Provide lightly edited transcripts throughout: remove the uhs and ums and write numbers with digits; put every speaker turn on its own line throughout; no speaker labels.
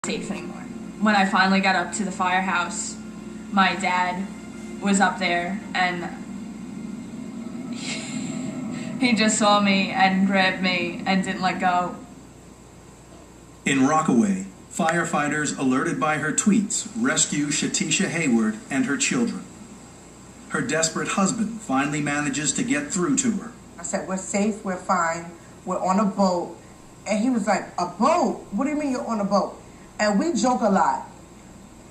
safe anymore. When I finally got up to the firehouse, my dad was up there and he just saw me and grabbed me and didn't let go.
In Rockaway, firefighters alerted by her tweets rescue Shatisha Hayward and her children. Her desperate husband finally manages to get through to her.
I said, we're safe, we're fine, we're on a boat. And he was like, a boat? What do you mean you're on a boat? And we joke a lot.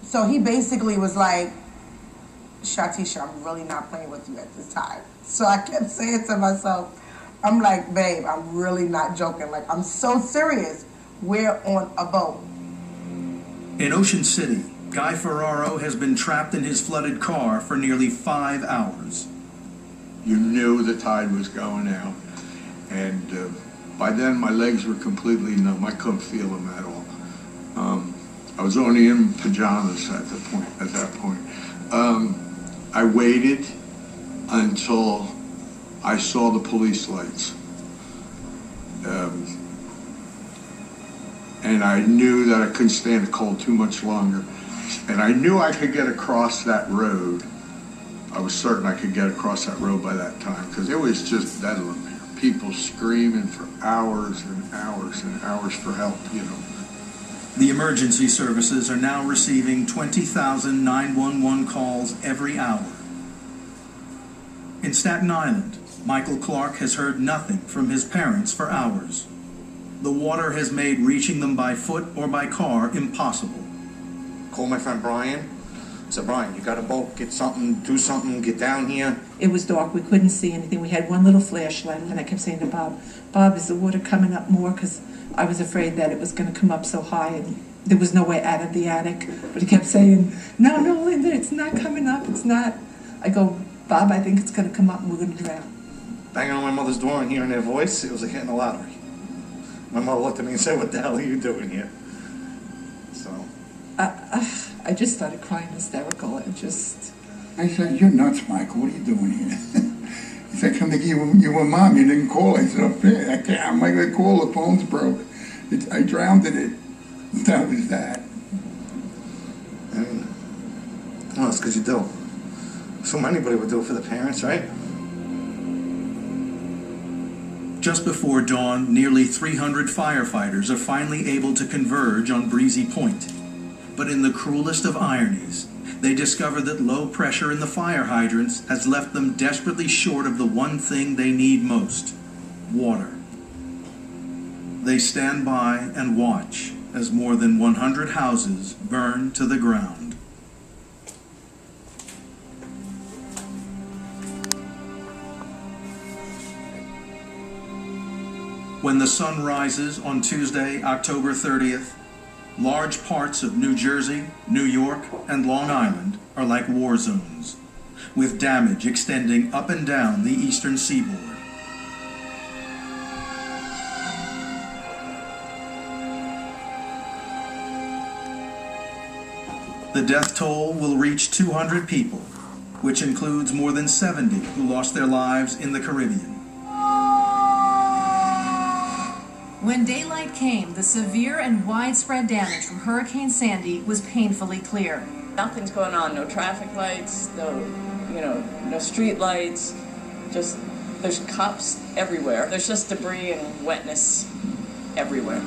So he basically was like, Shatisha, I'm really not playing with you at this time. So I kept saying to myself, I'm like, babe, I'm really not joking. Like, I'm so serious. We're on a boat.
In Ocean City, Guy Ferraro has been trapped in his flooded car for nearly 5 hours.
You knew the tide was going out. And by then, my legs were completely numb. I couldn't feel them at all. I was only in pajamas at that point. I waited until I saw the police lights. And I knew that I couldn't stand the cold too much longer. And I knew I could get across that road. I was certain I could get across that road by that time, because it was just bedlam there. People screaming for hours and hours and hours for help, you know.
The emergency services are now receiving 20,000 911 calls every hour. In Staten Island, Michael Clark has heard nothing from his parents for hours. The water has made reaching them by foot or by car impossible.
Call my friend Brian. I said, Brian, you got a boat, get something, do something, get down here.
It was dark, we couldn't see anything. We had one little flashlight, and I kept saying to Bob, Bob, is the water coming up more? Because I was afraid that it was going to come up so high and there was no way out of the attic. But he kept saying, no, Linda, it's not coming up, it's not. I go, Bob, I think it's going to come up and we're going to drown.
Banging on my mother's door and hearing their voice, it was like hitting a lottery. My mother looked at me and said, what the hell are you doing here? So
I just started crying hysterical and just...
I said, you're nuts, Michael. What are you doing here? He said, come to you were mom. You didn't call. I said, okay, I can't. I'm not going to call. The phone's broke. I drowned in it. That was that.
I mean, well, it's because you do. So anybody would do it for the parents, right?
Just before dawn, nearly 300 firefighters are finally able to converge on Breezy Point. But in the cruelest of ironies, they discover that low pressure in the fire hydrants has left them desperately short of the one thing they need most: water. They stand by and watch as more than 100 houses burn to the ground. When the sun rises on Tuesday, October 30th, large parts of New Jersey, New York, and Long Island are like war zones, with damage extending up and down the eastern seaboard. The death toll will reach 200 people, which includes more than 70 who lost their lives in the Caribbean.
When daylight came, the severe and widespread damage from Hurricane Sandy was painfully clear.
Nothing's going on, no traffic lights, no street lights, just there's cops everywhere. There's just debris and wetness everywhere.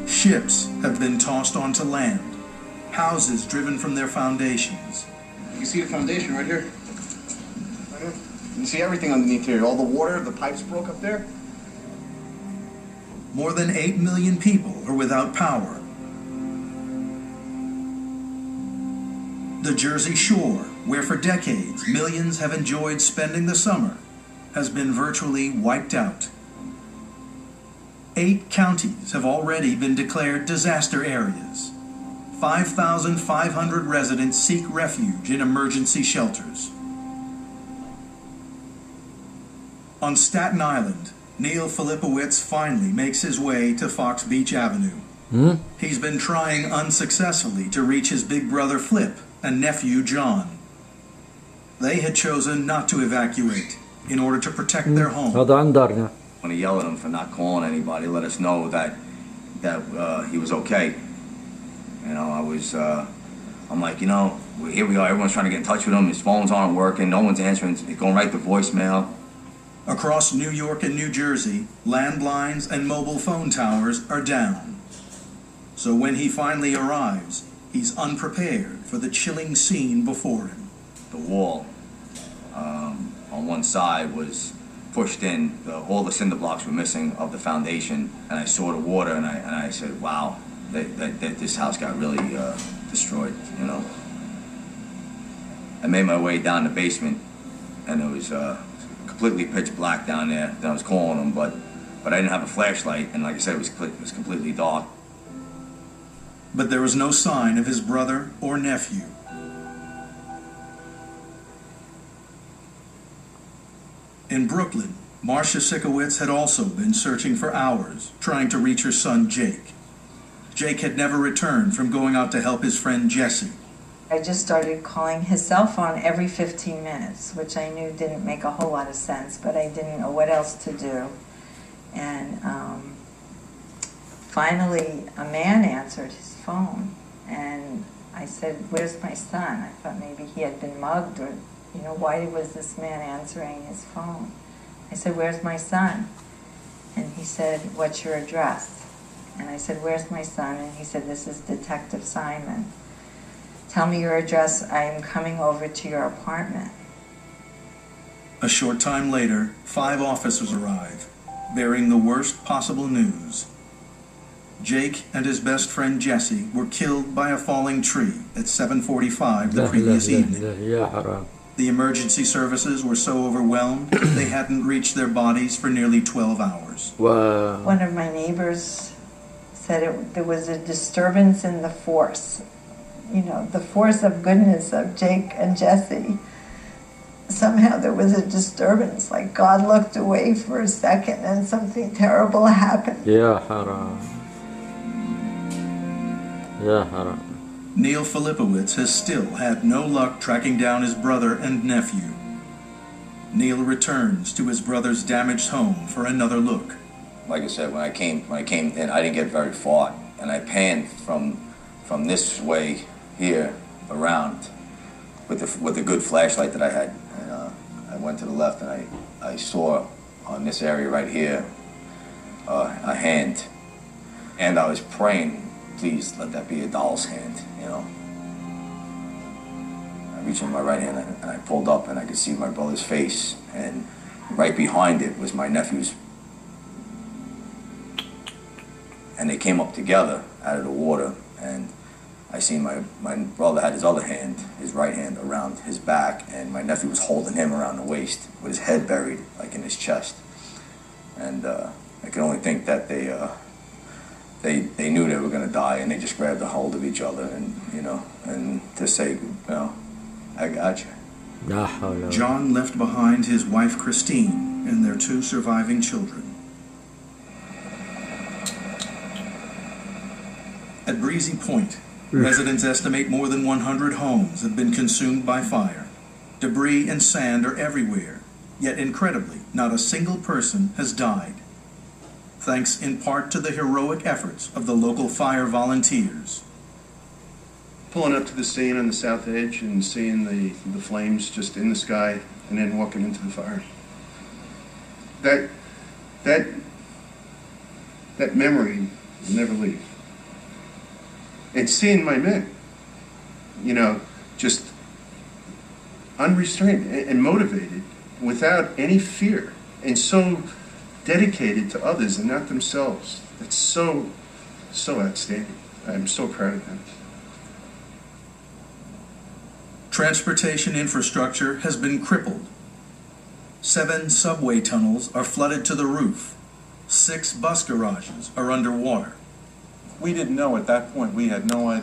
Ships have been tossed onto land, houses driven from their foundations.
You can see the foundation right here. Right here. You can see everything underneath here. All the water, the pipes broke up there.
More than 8 million people are without power. The Jersey Shore, where for decades millions have enjoyed spending the summer, has been virtually wiped out. 8 counties have already been declared disaster areas. 5,500 residents seek refuge in emergency shelters. On Staten Island, Neil Filipowicz finally makes his way to Fox Beach Avenue. He's been trying unsuccessfully to reach his big brother Flip and nephew John. They had chosen not to evacuate, in order to protect their home.
هذا عن دارنا.
When he yelled at him for not calling anybody, let us know that he was okay. You know, I'm like, you know, here we are, everyone's trying to get in touch with him, his phones aren't working, no one's answering, he's going right to voicemail.
Across New York and New Jersey, landlines and mobile phone towers are down. So when he finally arrives, he's unprepared for the chilling scene before him.
The wall on one side was pushed in, all the cinder blocks were missing of the foundation, and I saw the water, and I said, wow, that this house got really destroyed, you know. I made my way down the basement, and it was completely pitch black down there. Then I was calling him, but I didn't have a flashlight, and like I said, it was completely dark.
But there was no sign of his brother or nephew. In Brooklyn, Marcia Sikowitz had also been searching for hours, trying to reach her son Jake. Jake had never returned from going out to help his friend Jesse.
I just started calling his cell phone every 15 minutes, which I knew didn't make a whole lot of sense, but I didn't know what else to do. And finally, a man answered his phone, and I said, "Where's my son?" I thought maybe he had been mugged, or, you know, why was this man answering his phone? I said, "Where's my son?" And he said, "What's your address?" And I said, "Where's my son?" And he said, "This is Detective Simon. Tell me your address. I am coming over to your apartment."
A short time later, 5 officers arrive, bearing the worst possible news. Jake and his best friend Jesse were killed by a falling tree at 7:45 the previous evening. The emergency services were so overwhelmed they hadn't reached their bodies for nearly 12 hours.
Wow.
One of my neighbors said there was a disturbance in the force. You know, the force of goodness of Jake and Jesse. Somehow there was a disturbance, like God looked away for a second and something terrible happened.
يا حرام. يا حرام.
Neil Filipowitz has still had no luck tracking down his brother and nephew. Neil returns to his brother's damaged home for another look.
Like I said, when I came in, I didn't get very far, and I panned from this way here around with the good flashlight that I had, and I went to the left, and I saw on this area right here a hand, and I was praying, please let that be a doll's hand, you know. I reached in my right hand and I pulled up, and I could see my brother's face, and right behind it was my nephew's. And they came up together out of the water, and I seen my brother had his other hand, his right hand, around his back, and my nephew was holding him around the waist with his head buried like in his chest. And I could only think that they knew they were going to die, and they just grabbed a hold of each other, and, you know, and to say, you know, I got you.
John left behind his wife Christine and their 2 surviving children. At Breezy Point, residents estimate more than 100 homes have been consumed by fire. Debris and sand are everywhere, yet incredibly, not a single person has died. Thanks in part to the heroic efforts of the local fire volunteers.
Pulling up to the scene on the south edge and seeing the flames just in the sky, and then walking into the fire. That memory will never leave. And seeing my men, you know, just unrestrained and motivated without any fear, and so dedicated to others and not themselves. It's so outstanding. I'm so proud of them.
Transportation infrastructure has been crippled. 7 subway tunnels are flooded to the roof. 6 bus garages are underwater.
We didn't know at that point, we had no idea